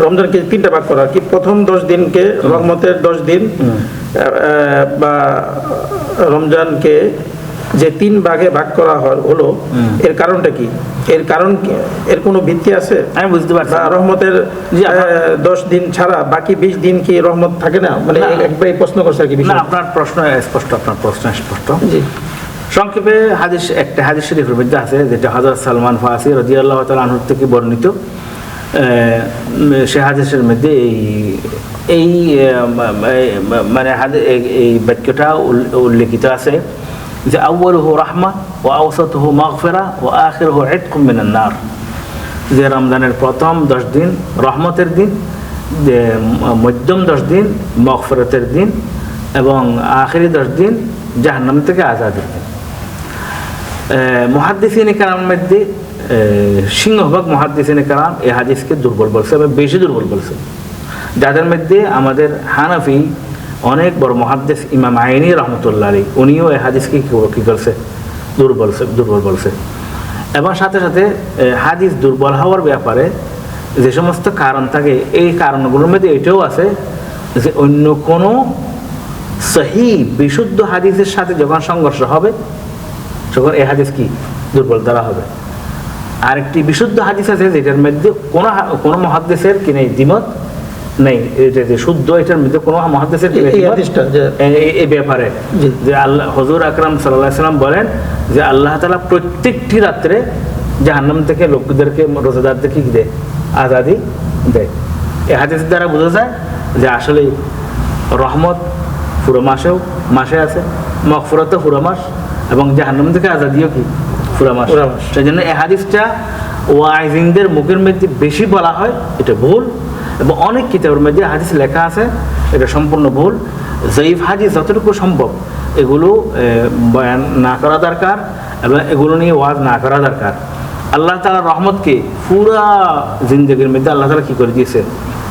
রমজানকে তিনটা ভাগ করা কি, প্রথম 10 দিনকে রহমতের 10 দিন, বা রমজানকে যে 3 ভাগে ভাগ করা হলো, এর কারণটা কি? এর কারণ এর কোনো ভিত্তি আছে? আমি বুঝতে পারছি। রহমতের 10 দিন ছাড়া বাকি 20 দিন কি রহমত থাকে না? মানে একবার এই প্রশ্ন করছে আর কি। না, আপনার প্রশ্ন স্পষ্ট, আপনার প্রশ্ন স্পষ্ট। জি। সংক্ষেপে একটা হাদিস শরীফের মধ্যে আছে, যেটা হযরত সালমান ফারসি রাদিয়াল্লাহু তাআলা আনহু থেকে বর্ণিত। সে হাদিসের মধ্যে এই মানে এই বাক্যটা উল্লেখিত আছে যে আউয়ালুহু রাহমা ওয়া আওসাতুহু মাগফিরা ওয়া আখিরুহু ইতকুম মিনান নার। যে রমজানের প্রথম 10 দিন রহমতের দিন, যে মধ্যম 10 দিন মাগফিরাতের দিন, এবং আখিরি 10 দিন জাহান্নাম থেকে আজাদের দিন। মুহাদ্দিসিনে কেরামের মধ্যে সিংহভাগ মুহাদ্দিসিনে কেরাম এই হাদিসকে দুর্বল বলছে, এবং বেশি দুর্বল বলছে। যাদের মধ্যে আমাদের হানাফি অনেক বড় মুহাদ্দিস ইমাম আইনি রহমতুল্লাহ আলাইহি, উনিও এই হাদিসকে কি করছে? দুর্বল বলছে। এবং সাথে সাথে হাদিস দুর্বল হওয়ার ব্যাপারে যে সমস্ত কারণ থাকে, এই কারণগুলোর মধ্যে এটাও আছে যে অন্য কোনো সহি বিশুদ্ধ হাদিসের সাথে যখন সংঘর্ষ হবে, তখন এই হাদিস কি দুর্বল দ্বারা হবে। আরেকটি বিশুদ্ধ হাদিস আছে যেটার মধ্যে কোনো মুহাদ্দিসের কি নেই, দ্বিমত নেই, এটা যে শুদ্ধ, এটার মধ্যে কোনো মুহাদ্দিসের এই ব্যাপারে যে আল্লাহ হুজুর আকরাম সাল্লাল্লাহু আলাইহি ওয়াসাল্লাম বলেন যে আল্লাহ তাআলা প্রত্যেকটি রাত্রে জাহান্নাম থেকে লোকদেরকে, রোজাদারদেরকে কি দেয়? আজাদি দেয়। এই হাদিস দ্বারা বোঝা যায় যে আসলে রহমত পুরো মাসে আছে, মাগফিরাতও পুরো মাস, এবং জাহান্নাম থেকে আজাদিও কি পুরো মাস। সেই জন্য এই হাদিসটা ওয়াইজিনদের মুখের মধ্যে বেশি বলা হয়, এটা ভুল। এবং অনেক কিতাবের মধ্যে হাদিস লেখা আছে, এটা সম্পূর্ণ ভুল। জয়ীফ হাদিস যতটুকু সম্ভব এগুলো বয়ান না করা দরকার, এবং এগুলো নিয়ে ওয়াজ না করা দরকার। আল্লাহ তাআলার রহমতকে পুরা জিন্দগির মধ্যে আল্লাহ তাআলা কি করে দিয়েছে?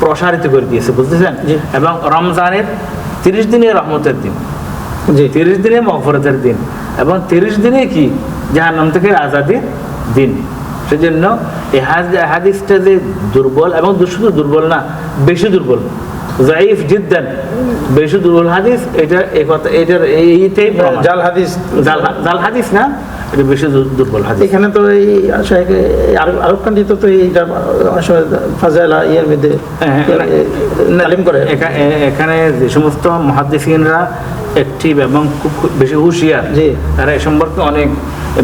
প্রসারিত করে দিয়েছে, বুঝতেছেন? এবং রমজানের 30 দিনে রহমতের দিন, 30 দিনে মাগফিরাতের দিন, এবং 30 দিনে কি জাহান্নাম থেকে আজাদির দিন। সেজন্য এই হাদিসটা যে দুর্বল, এবং শুধু দুর্বল না, বেশি দুর্বল, যায়িফ জিদ্দান, বেশি দুর্বল হাদিস। এইটাই জাল হাদিস না, এটা বেশি দুর্বল হাদিস। এখানে তো এই আরব কান্ট্রিতে তো এইটা ফাজাইলা ইয়ের মধ্যে তালিম করে। এখানে যে সমস্ত মুহাদ্দিসিনরা অ্যাক্টিভ এবং খুব বেশি হুঁশিয়ার, তারা এ সম্পর্কে অনেক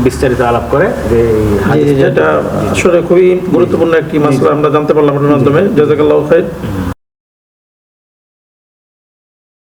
বিস্তারিত আলাপ করে। যে এটা আসলে খুবই গুরুত্বপূর্ণ একটি মাসলা আমরা জানতে পারলাম আপনার মাধ্যমে। জাযাকাল্লাহু খাইর।